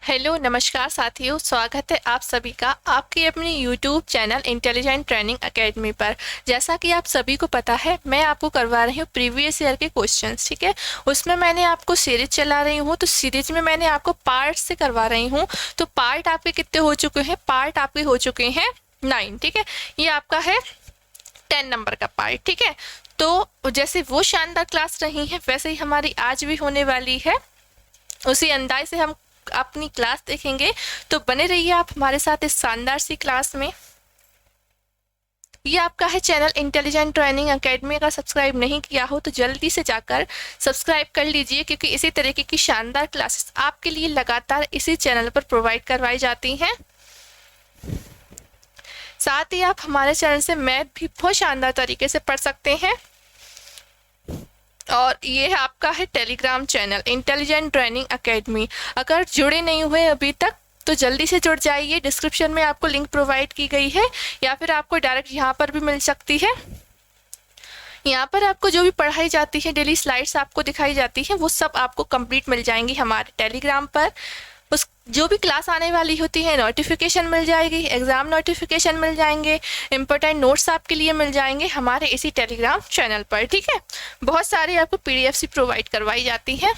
Hello नमस्कार साथियों, स्वागत है आप सभी का आपके अपने YouTube channel intelligent training academy पर। जैसा कि आप सभी को पता है, मैं आपको करवा रही हूँ प्रीवियस ईयर के क्वेश्चंस। ठीक है, उसमें मैंने आपको सीरीज चला रही हूँ, तो सीरीज में मैंने आपको पार्ट से करवा रही हूँ। तो पार्ट आपके कितने हो चुके हैं? पार्ट आपके हो चुके हैं 9। ठीक है, ये आपका है 10 नंबर का पार्ट। ठीक है, तो जैसे वो शानदार क्लास रही है वैसे ही हमारी आज भी होने वाली है। उसी अंदाज से हम अपनी क्लास देखेंगे, तो बने रहिए आप हमारे साथ इस शानदार सी क्लास में। ये आपका है चैनल इंटेलिजेंट ट्रेनिंग एकेडमी का। सब्सक्राइब नहीं किया हो तो जल्दी से जाकर सब्सक्राइब कर लीजिए, क्योंकि इसी तरीके की शानदार क्लासेस आपके लिए लगातार इसी चैनल पर प्रोवाइड करवाई जाती हैं। साथ ही आप हमारे चैनल से मैथ भी बहुत शानदार तरीके से पढ़ सकते हैं। और ये आपका है Telegram channel intelligent training academy. अगर जुड़े नहीं हुए अभी तक तो जल्दी से जुड़ जाइए। डिस्क्रिप्शन में आपको लिंक प्रोवाइड की गई है, या फिर आपको डायरेक्ट यहाँ पर भी मिल सकती है। यहाँ पर आपको जो भी पढ़ाई जाती है, डेली स्लाइड्स आपको दिखाई जाती है, वो सब आपको कंप्लीट मिल जाएंगी हमारे टेलीग्राम पर। उस जो भी क्लास आने वाली होती है नोटिफिकेशन मिल जाएगी, एग्जाम नोटिफिकेशन मिल जाएंगे, इंपॉर्टेंट नोट्स आपके लिए मिल जाएंगे हमारे इसी टेलीग्राम चैनल पर। ठीक है, बहुत सारे आपको पीडीएफ भी प्रोवाइड करवाई जाती हैं।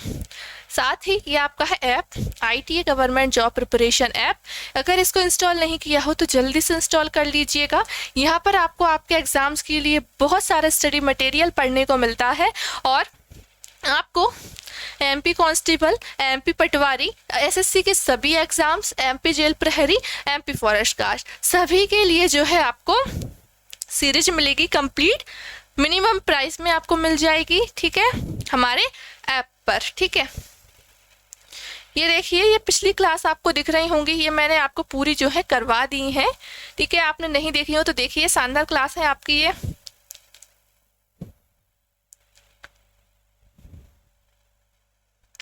साथ ही ये आपका है app ITA government job preparation app. अगर इसको इंस्टॉल नहीं किया हो तो जल्दी से इंस्टॉल कर लीजिएगा। यहाँ पर आपको आपके एग्जाम्स के लिए बहुत सारा स्टडी मटेरियल पढ़ने को मिलता है, और आपको MP कांस्टेबल, MP पटवारी, SSC के सभी एग्जाम्स, MP जेल प्रहरी, MP फॉरेस्ट गार्ड, सभी के लिए जो है आपको सीरीज मिलेगी कंप्लीट। मिनिमम प्राइस में आपको मिल जाएगी। ठीक है, हमारे ऐप पर। ठीक है, ये देखिए, ये पिछली क्लास आपको दिख रही होंगी, ये मैंने आपको पूरी जो है करवा दी है। ठीक है, आपने नहीं देखी हो तो देखिए, शानदार क्लास है आपकी ये।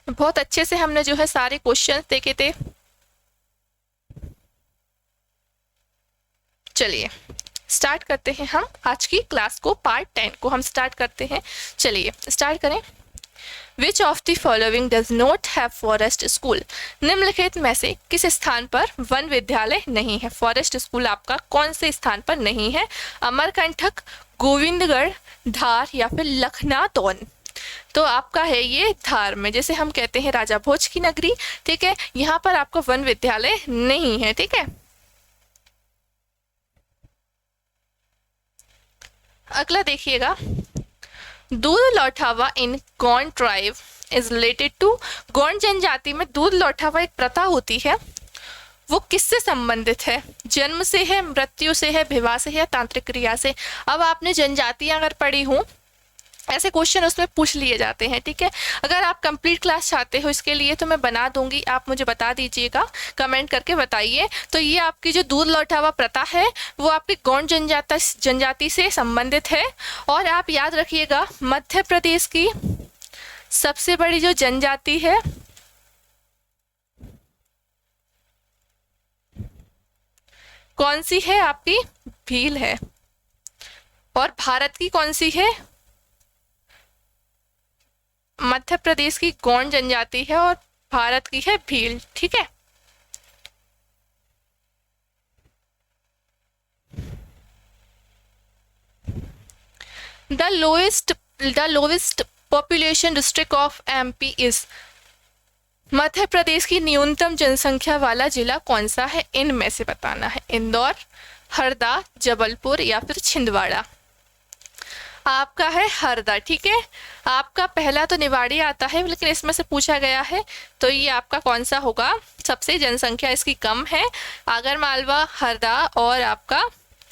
बहुत अच्छे से हमने जो है सारे क्वेश्चंस देखे थे। चलिए स्टार्ट करते हैं हम आज की क्लास को। पार्ट 10 को हम स्टार्ट करते हैं। चलिए स्टार्ट करें। Which of the following does not have forest school? निम्नलिखित में से किस स्थान पर वन विद्यालय नहीं है? फॉरेस्ट स्कूल आपका कौन से स्थान पर नहीं है? अमरकंटक, गोविंदगढ़, धार या फिर लखनातौन? तो आपका है ये धार में, जैसे हम कहते हैं राजा भोज की नगरी। ठीक है, यहाँ पर आपका वन विद्यालय नहीं है। ठीक है, अगला देखिएगा। दूध लौटावा in Gond tribe is related to. Gond जनजाति में दूध लौटावा एक प्रथा होती है, वो किससे संबंधित है? जन्म से है, मृत्यु से है, विवाह से है, तांत्रिक क्रिया से? अब आपने जनजातियां अगर पढ़ी हो, ऐसे क्वेश्चन उसमें पूछ लिए जाते हैं। ठीक है, अगर आप कंप्लीट क्लास चाहते हो इसके लिए तो मैं बना दूंगी, आप मुझे बता दीजिएगा, कमेंट करके बताइए। तो ये आपकी जो दूध लौटावा प्रथा है वो आपकी गौंड जनजाति से संबंधित है। और आप याद रखिएगा, मध्य प्रदेश की सबसे बड़ी जो जनजाति है कौन सी है? आपकी भील है। और भारत की कौन सी है? मध्य प्रदेश की गौंड जनजाति है और भारत की है भील। ठीक है, the lowest population district of MP is. Madhya Pradesh की न्यूनतम जनसंख्या वाला जिला कौन सा है? इनमें से बताना है। इंदौर, हरदा, जबलपुर या फिर छिंदवाड़ा? आपका है हरदा। ठीक है, आपका पहला तो निवाड़ी आता है, लेकिन इसमें से पूछा गया है तो ये आपका कौन सा होगा? सबसे जनसंख्या इसकी कम है, आगर मालवा, हरदा और आपका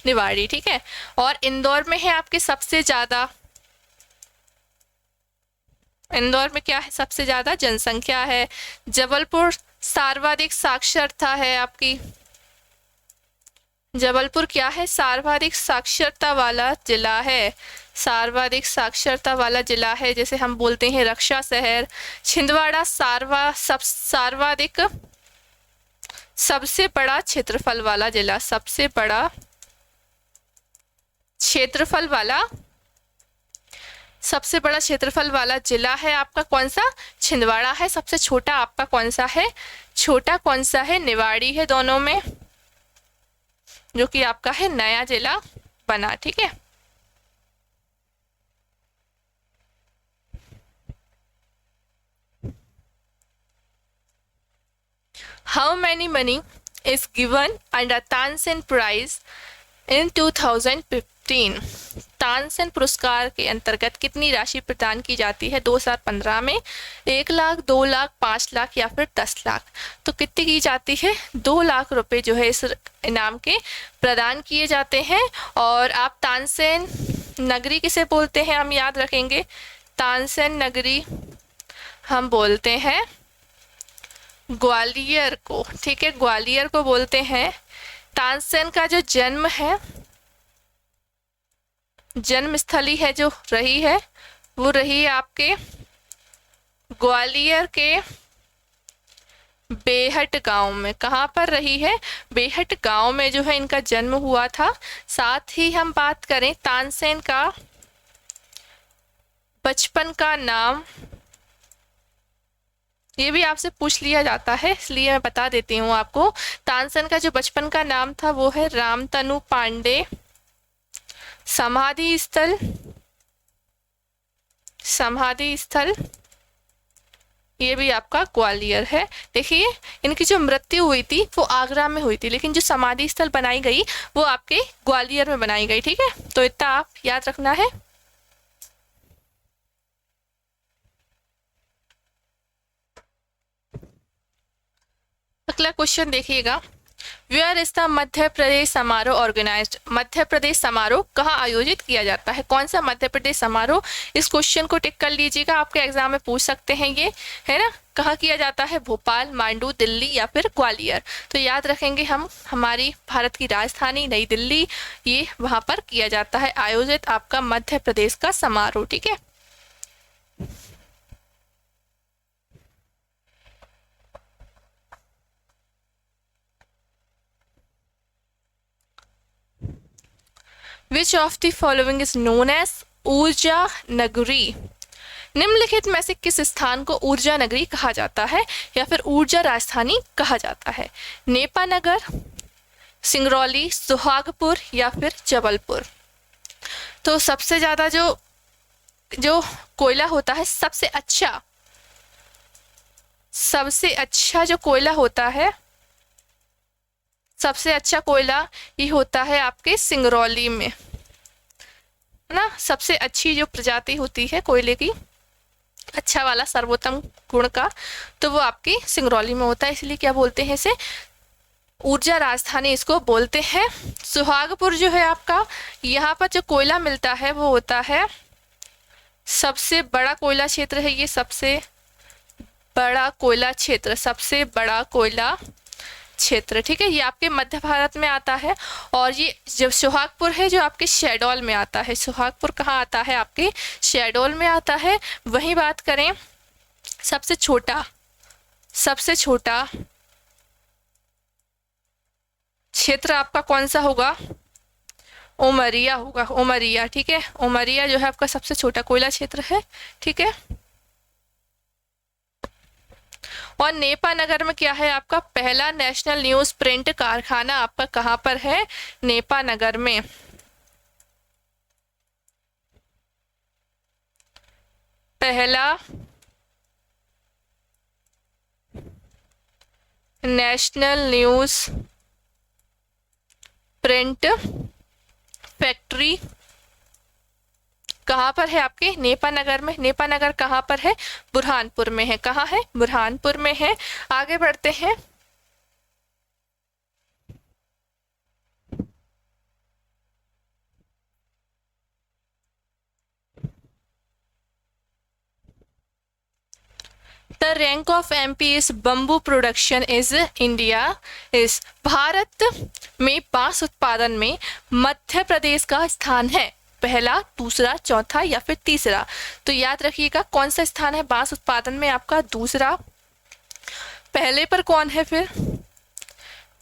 निवाड़ी। ठीक है, और इंदौर में है आपके सबसे ज्यादा। इंदौर में क्या है? सबसे ज्यादा जनसंख्या है। जबलपुर सर्वाधिक साक्षरता है आपकी। जबलपुर क्या है? सर्वाधिक साक्षरता वाला जिला है। सर्वाधिक साक्षरता वाला जिला है, जैसे हम बोलते हैं रक्षा शहर। छिंदवाड़ा सर्वाधिक सबसे बड़ा क्षेत्रफल वाला जिला, सबसे बड़ा क्षेत्रफल वाला सबसे बड़ा क्षेत्रफल वाला जिला है आपका कौन सा? छिंदवाड़ा है। सबसे छोटा आपका कौन सा है? छोटा कौन सा है? निवाड़ी है दोनों में, जो कि आपका है नया जिला बना। ठीक है, how many money is given under Tansen prize in 2015? Tansen पुरस्कार के अंतर्गत कितनी राशि प्रदान की जाती है 2015 में? 1 लाख, 2 लाख, 5 लाख या फिर 10 लाख? तो कितनी की जाती है? 2 लाख रुपए जो है इस इनाम के प्रदान किए जाते हैं। और आप तानसेन नगरी किसे बोलते हैं? हम याद रखेंगे, तानसेन नगरी हम बोलते हैं ग्वालियर को। ठीक है, ग्वालियर को बोलते हैं। तानसेन का जो जन्म है, जन्म स्थली है जो रही है, वो रही है आपके ग्वालियर के बेहट गांव में। कहाँ पर रही है? बेहट गांव में जो है इनका जन्म हुआ था। साथ ही हम बात करें तानसेन का बचपन का नाम, ये भी आपसे पूछ लिया जाता है, इसलिए मैं बता देती हूँ आपको। तानसेन का जो बचपन का नाम था वो है रामतनु पांडे। समाधि स्थल, समाधि स्थल ये भी आपका ग्वालियर है। देखिए, इनकी जो मृत्यु हुई थी वो आगरा में हुई थी, लेकिन जो समाधि स्थल बनाई गई वो आपके ग्वालियर में बनाई गई। ठीक है, तो इतना आप याद रखना है। अगला क्वेश्चन देखिएगा, where is the Madhya Pradesh समारोह ऑर्गेनाइज्ड? मध्य प्रदेश समारोह कहाँ आयोजित किया जाता है? कौन सा मध्य प्रदेश समारोह? इस क्वेश्चन को टिक कर लीजिएगा, आपके एग्जाम में पूछ सकते हैं ये, है ना। कहाँ किया जाता है? भोपाल, मांडू, दिल्ली या फिर ग्वालियर? तो याद रखेंगे हम, हमारी भारत की राजधानी नई दिल्ली, ये वहां पर किया जाता है आयोजित आपका मध्य प्रदेश का समारोह। ठीक है, which of the following is known as Urja Nagari? निम्नलिखित में से किस स्थान को ऊर्जा नगरी कहा जाता है या फिर ऊर्जा राजधानी कहा जाता है? नेपानगर, सिंगरौली, सुहागपुर या फिर जबलपुर? तो सबसे ज्यादा जो जो कोयला होता है, सबसे अच्छा जो कोयला होता है, सबसे अच्छा कोयला ये होता है आपके सिंगरौली में, है ना। सबसे अच्छी जो प्रजाति होती है कोयले की, अच्छा वाला सर्वोत्तम गुण का, तो वो आपकी सिंगरौली में होता है, इसलिए क्या बोलते हैं इसे? ऊर्जा राजधानी इसको बोलते हैं। सुहागपुर जो है आपका, यहाँ पर जो कोयला मिलता है वो होता है, सबसे बड़ा कोयला क्षेत्र है ये, सबसे बड़ा कोयला क्षेत्र, सबसे बड़ा कोयला क्षेत्र। ठीक है, ये आपके मध्य भारत में आता है। और ये जब सुहागपुर है जो आपके शहडोल में आता है, सुहागपुर कहाँ आता है? आपके शहडोल में आता है। वहीं बात करें सबसे छोटा क्षेत्र आपका कौन सा होगा? उमरिया होगा, उमरिया। ठीक है, उमरिया जो है आपका सबसे छोटा कोयला क्षेत्र है। ठीक है, और नेपानगर में क्या है आपका? पहला नेशनल न्यूज प्रिंट कारखाना आपका कहाँ पर है? नेपानगर में। पहला नेशनल न्यूज प्रिंट फैक्ट्री कहाँ पर है? आपके नेपानगर में। नेपानगर कहाँ पर है? बुरहानपुर में है। कहाँ है? बुरहानपुर में है। आगे बढ़ते हैं, the rank of MP is bamboo production is India is? Bharat में बांस उत्पादन में मध्य प्रदेश का स्थान है पहला, दूसरा, चौथा या फिर तीसरा? तो याद रखिएगा कौन सा स्थान है बांस उत्पादन में आपका? दूसरा। पहले पर कौन है फिर?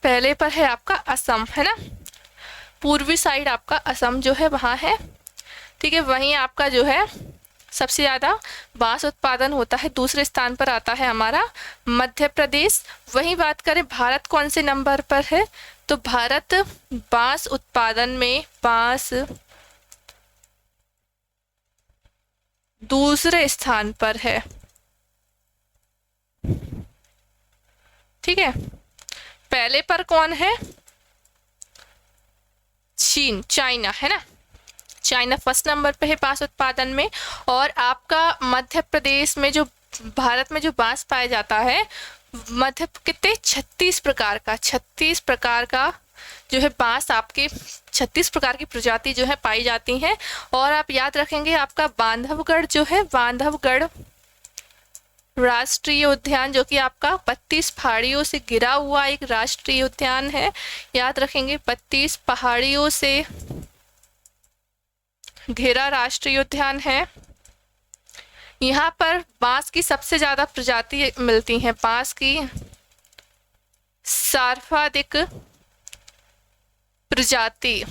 पहले पर है आपका असम, है ना। पूर्वी साइड आपका असम जो है वहां है। ठीक है, वहीं आपका जो है सबसे ज़्यादा बांस उत्पादन होता है, दूसरे स्थान पर आता है हमारा मध्य प्रदेश। वहीं बात करें भारत कौन से नंबर पर है, तो भारत बांस उत्पादन में, बांस दूसरे स्थान पर है। ठीक है, पहले पर कौन है, चीन, चाइना है ना, चाइना फर्स्ट नंबर पे है बांस उत्पादन में। और आपका मध्य प्रदेश में जो, भारत में जो बांस पाया जाता है, मध्य कितने 36 प्रकार का, 36 प्रकार का जो है बांस, आपके 36 प्रकार की प्रजाति जो है पाई जाती हैं। और आप याद रखेंगे आपका बांधवगढ़ जो है, बांधवगढ़ राष्ट्रीय उद्यान, जो कि आपका 32 पहाड़ियों से घिरा हुआ एक राष्ट्रीय उद्यान है। याद रखेंगे 32 पहाड़ियों से घिरा राष्ट्रीय उद्यान है। यहाँ पर बांस की सबसे ज्यादा प्रजाति मिलती हैं, बांस की सर्वाधिक प्रजाति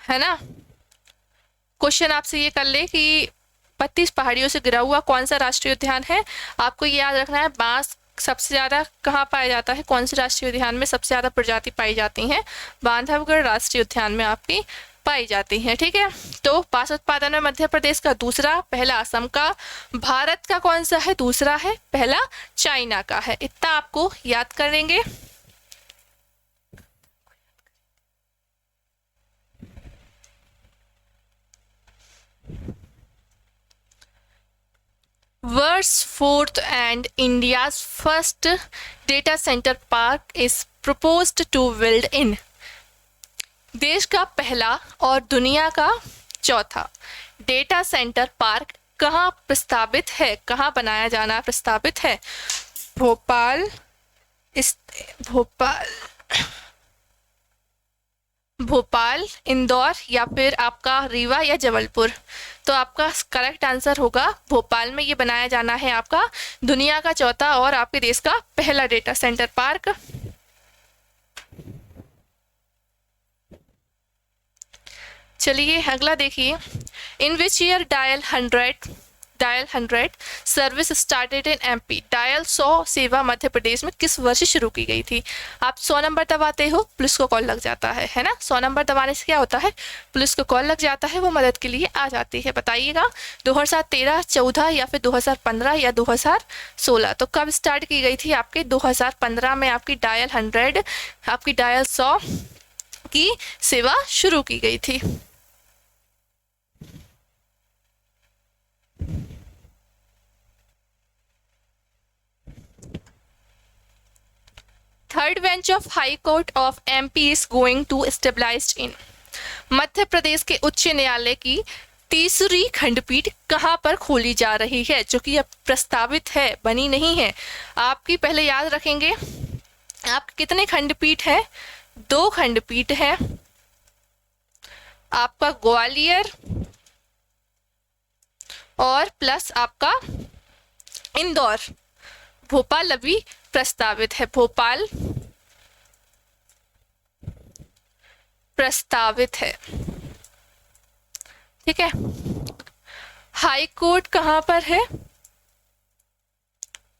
है ना। क्वेश्चन आपसे ये कर ले कि 32 पहाड़ियों से घिरा हुआ कौन सा राष्ट्रीय उद्यान है, आपको ये याद रखना है बांस सबसे ज्यादा कहाँ पाया जाता है, कौन से राष्ट्रीय उद्यान में सबसे ज्यादा प्रजाति पाई जाती हैं, बांधवगढ़ राष्ट्रीय उद्यान में आपकी पाई जाती हैं। ठीक है, तो बांस उत्पादन में मध्य प्रदेश का दूसरा, पहला असम का, भारत का कौन सा है, दूसरा है, पहला चाइना का है। इतना आपको याद करेंगे। World's fourth and India's first data center park is proposed to build in। देश का पहला और दुनिया का चौथा डेटा सेंटर पार्क कहाँ प्रस्तावित है, कहाँ बनाया जाना प्रस्तावित है, भोपाल, भोपाल, इंदौर या फिर आपका रीवा या जबलपुर। तो आपका करेक्ट आंसर होगा भोपाल में ये बनाया जाना है आपका दुनिया का चौथा और आपके देश का पहला डेटा सेंटर पार्क। चलिए अगला देखिए, in which year dial 100 service started in MP. Dial 100 सेवा मध्य प्रदेश में किस वर्ष शुरू की गई थी। आप 100 नंबर दबाते हो, पुलिस को कॉल लग जाता है ना। 100 नंबर दबाने से क्या होता है, पुलिस को कॉल लग जाता है, वो मदद के लिए आ जाती है। बताइएगा 2013, 14 या फिर 2015 या 2016। तो कब स्टार्ट की गई थी, आपके 2015 में आपकी डायल 100, आपकी डायल 100 की सेवा शुरू की गई थी। Third bench of high court of MP is going to stabilized in. Madhya Pradesh के उच्च न्यायालय की तीसरी खंडपीठ कहाँ पर खोली जा रही है, जो कि अब प्रस्तावित है, बनी नहीं है। आपकी पहले याद रखेंगे, आप कितने खंडपीठ है, 2 खंडपीठ है। आपका ग्वालियर और प्लस आपका इंदौर। भोपाल अभी प्रस्तावित है, भोपाल प्रस्तावित है। ठीक है, हाई कोर्ट कहाँ पर है,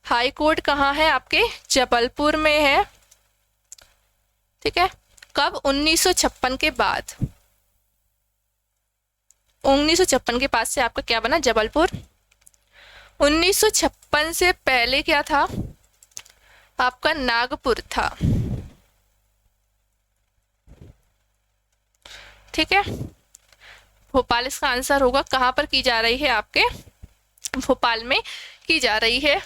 हाई कोर्ट कहाँ है, आपके जबलपुर में है। ठीक है, कब, 1956 के बाद, 1956 के बाद से आपका क्या बना, जबलपुर। 1956 से पहले क्या था, आपका नागपुर था। ठीक है, भोपाल इसका आंसर होगा। कहाँ पर की जा रही है, आपके भोपाल में की जा रही है।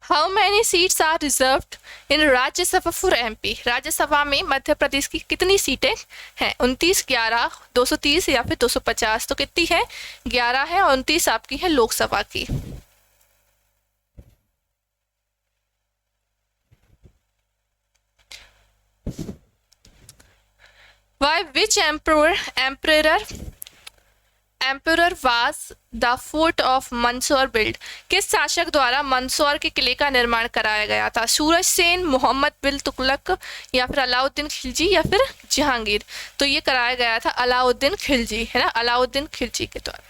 How many seats are reserved in Rajya Sabha for MP. Rajya Sabha में मध्य प्रदेश की कितनी सीटें हैं, 29, 11, 230 या फिर 250। तो कितनी है, 11 है और 29 आपकी है लोकसभा की। Why which emperor emperor was the fort of Mandsaur build? किस शासक द्वारा मंदसौर के किले का निर्माण कराया गया था? सूरज सेन, मोहम्मद बिन तुगलक, या फिर अलाउद्दीन खिलजी, या फिर जहांगीर? तो ये कराया गया था अलाउद्दीन खिलजी, है ना, अलाउद्दीन खिलजी के द्वारा।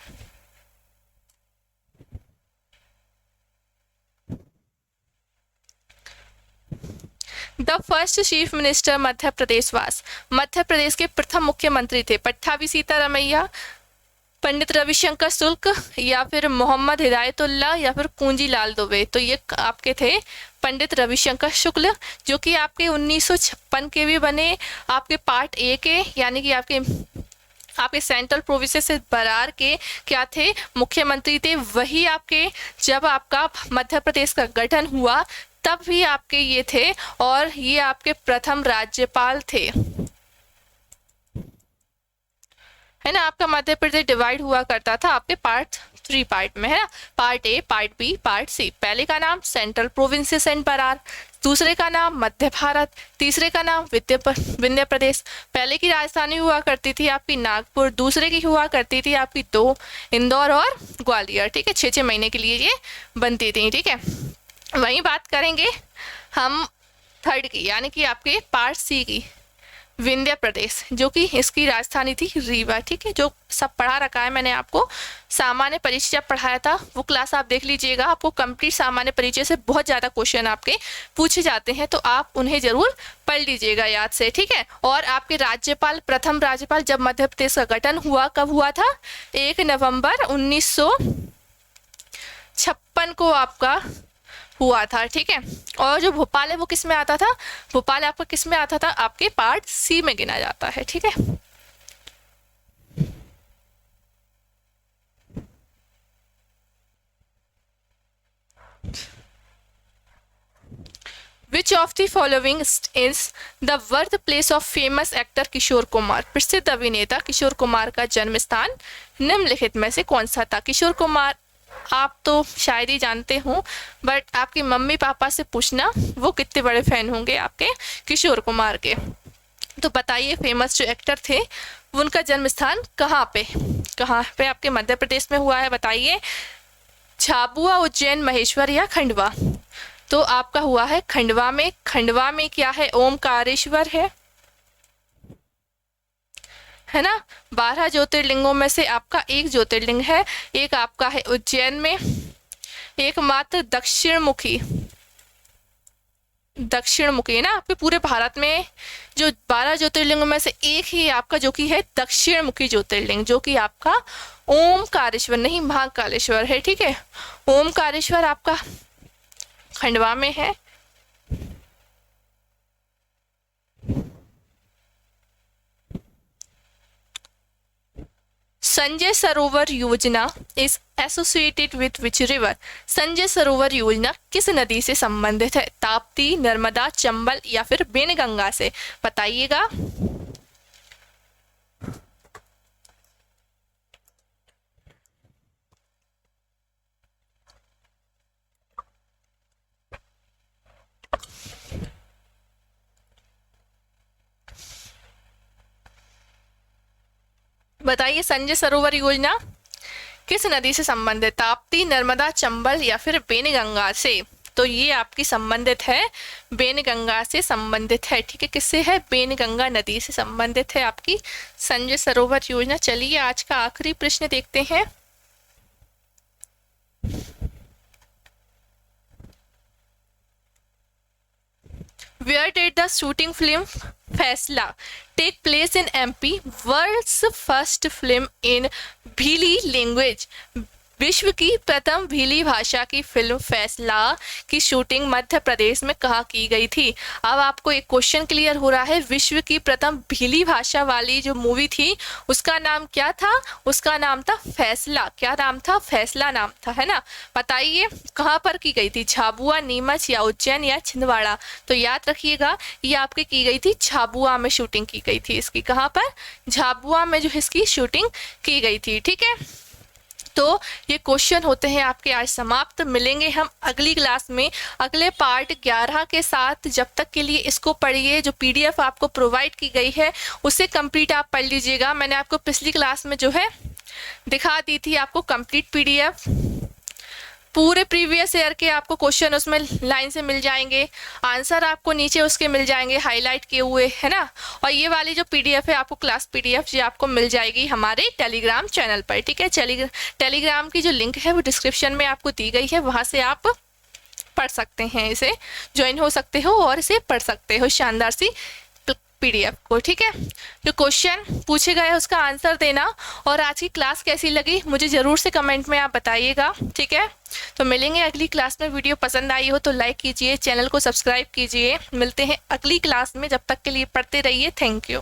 The first chief minister Madhya Pradesh वास? मध्य प्रदेश के प्रथम मुख्यमंत्री थे पट्टाभी सीतारामैया, पंडित रविशंकर शुक्ल, या फिर मोहम्मद हिदायतुल्लाह, या फिर कुंजीलाल दुबे? तो ये आपके थे पंडित रविशंकर शुक्ल, जो कि आपके 1956 के भी बने आपके पार्ट ए के, यानी कि आपके सेंट्रल प्रोविंसेस से बरार के क्या थे, मुख्यमंत्री थे। वही आपके जब आपका मध्य प्रदेश का गठन हुआ तब भी आपके ये थे, और ये आपके प्रथम राज्यपाल थे, है ना। आपका मध्य प्रदेश डिवाइड हुआ करता था आपके पार्ट 3 पार्ट में, है ना, part A, part B, part C. पहले का नाम सेंट्रल प्रोविंसेस एंड बरार, दूसरे का नाम मध्य भारत, तीसरे का नाम विंध्य प्रदेश। पहले की राजधानी हुआ करती थी आपकी नागपुर, दूसरे की हुआ करती थी आपकी 2 इंदौर और ग्वालियर, ठीक है। 6-6 महीने के लिए ये बनती थी, ठीक है। वहीं बात करेंगे हम थर्ड की, यानी कि आपके पार्ट सी की, विंध्य प्रदेश, जो कि इसकी राजधानी थी रीवा, ठीक है। जो सब पढ़ा रखा है मैंने आपको, सामान्य परिचय जब पढ़ाया था वो क्लास आप देख लीजिएगा। आपको कंप्लीट सामान्य परिचय से बहुत ज़्यादा क्वेश्चन आपके पूछे जाते हैं, तो आप उन्हें जरूर पढ़ लीजिएगा याद से, ठीक है। और आपके राज्यपाल, प्रथम राज्यपाल जब मध्य प्रदेश का गठन हुआ, कब हुआ था? 1 नवंबर 1956 को आपका हुआ था, ठीक है। और जो भोपाल है वो किस में आता था? भोपाल आपका किस में आता था? आपके पार्ट सी में गिना जाता है, ठीक है। Which of the following is the birthplace of famous actor Kishore Kumar? प्रसिद्ध अभिनेता किशोर कुमार का जन्म स्थान निम्नलिखित में से कौन सा था? किशोर कुमार आप तो शायद ही जानते हो, बट आपकी मम्मी पापा से पूछना वो कितने बड़े फैन होंगे आपके किशोर कुमार के। तो बताइए, फेमस जो एक्टर थे उनका जन्म स्थान कहाँ पे आपके मध्य प्रदेश में हुआ है? बताइए, झाबुआ, उज्जैन, महेश्वर या खंडवा? तो आपका हुआ है खंडवा में। खंडवा में क्या है? ओमकारेश्वर है ना। 12 ज्योतिर्लिंगों में से आपका एक ज्योतिर्लिंग है। एक आपका है उज्जैन में, एकमात्र दक्षिणमुखी है ना। आपके पूरे भारत में जो 12 ज्योतिर्लिंगों में से एक ही आपका जो कि है दक्षिणमुखी ज्योतिर्लिंग, जो कि आपका ओमकारेश्वर नहीं महाकालेश्वर है, ठीक है। ओमकारेश्वर आपका खंडवा में है। संजय सरोवर योजना is associated with which river? Sanjay Sarovar योजना किस नदी से संबंधित है? ताप्ती, नर्मदा, चंबल या फिर बेनगंगा से? बताइएगा। बताइए, संजय सरोवर योजना किस नदी से संबंधित? ताप्ती, नर्मदा, चंबल या फिर बेनगंगा से? तो ये आपकी संबंधित है बेनगंगा से संबंधित है, ठीक है। किससे है? बेनगंगा नदी से संबंधित है आपकी संजय सरोवर योजना। चलिए आज का आखिरी प्रश्न देखते हैं। Where did the shooting film Faisla take place in MP? World's first film in Bhili language. विश्व की प्रथम भीली भाषा की फिल्म फैसला की शूटिंग मध्य प्रदेश में कहाँ की गई थी? अब आपको एक क्वेश्चन क्लियर हो रहा है। विश्व की प्रथम भीली भाषा वाली जो मूवी थी उसका नाम क्या था? उसका नाम था फैसला। क्या नाम था? फैसला नाम था, है ना। बताइए कहाँ पर की गई थी? झाबुआ, नीमच या उज्जैन या छिंदवाड़ा? तो याद रखिएगा ये आपकी की गई थी झाबुआ में शूटिंग की गई थी इसकी। कहाँ पर? झाबुआ में जो इसकी शूटिंग की गई थी, ठीक है। तो ये क्वेश्चन होते हैं आपके आज समाप्त। मिलेंगे हम अगली क्लास में अगले पार्ट 11 के साथ। जब तक के लिए इसको पढ़िए। जो PDF आपको प्रोवाइड की गई है उसे कंप्लीट आप पढ़ लीजिएगा। मैंने आपको पिछली क्लास में जो है दिखा दी थी आपको कंप्लीट पीडीएफ, पूरे प्रीवियस ईयर के आपको क्वेश्चन उसमें लाइन से मिल जाएंगे, आंसर आपको नीचे उसके मिल जाएंगे हाईलाइट किए हुए, है ना। और ये वाली जो पीडीएफ है आपको क्लास पीडीएफ, ये आपको मिल जाएगी हमारे टेलीग्राम चैनल पर, ठीक है। टेलीग्राम की जो लिंक है वो डिस्क्रिप्शन में आपको दी गई है, वहाँ से आप पढ़ सकते हैं, इसे ज्वाइन हो सकते हो और इसे पढ़ सकते हो शानदार सी पीडीएफ को, ठीक है। जो क्वेश्चन पूछे गए उसका आंसर देना, और आज की क्लास कैसी लगी मुझे ज़रूर से कमेंट में आप बताइएगा, ठीक है। तो मिलेंगे अगली क्लास में। वीडियो पसंद आई हो तो लाइक कीजिए, चैनल को सब्सक्राइब कीजिए। मिलते हैं अगली क्लास में, जब तक के लिए पढ़ते रहिए। Thank you.